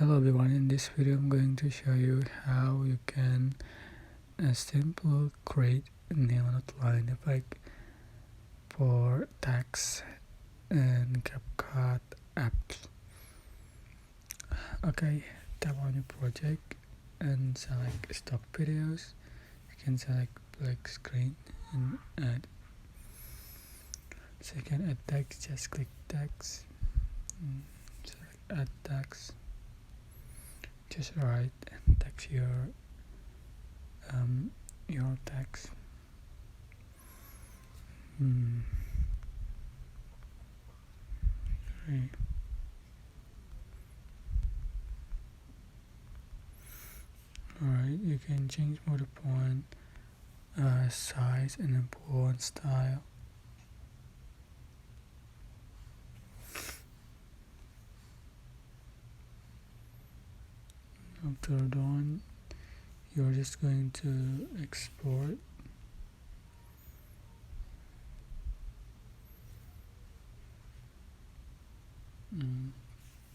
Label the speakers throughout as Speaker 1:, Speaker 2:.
Speaker 1: Hello everyone, in this video I'm going to show you how you can simply create a neon outline effect for text and CapCut apps. Okay, tap on your project and select stock videos. You can select black screen and add. So you can add text, just click text, select add text. Just write and text your text. Right. Alright, you can change more the font size and then font style. After done, you're just going to export.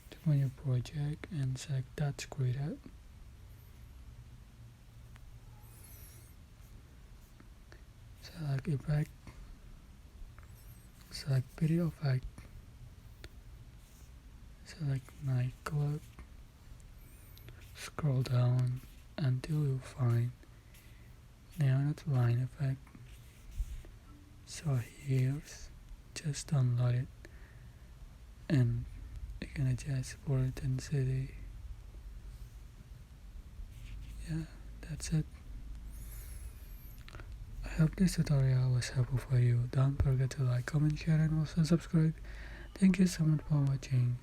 Speaker 1: Tap on your project and select Touch Creator. Select Effect. Select Video Effect. Select Night Club. Scroll down until you find Neon Outline Effect. So here's just download it and you can adjust for intensity. Yeah, that's it. I hope this tutorial was helpful for you. Don't forget to like, comment, share and also subscribe. Thank you so much for watching.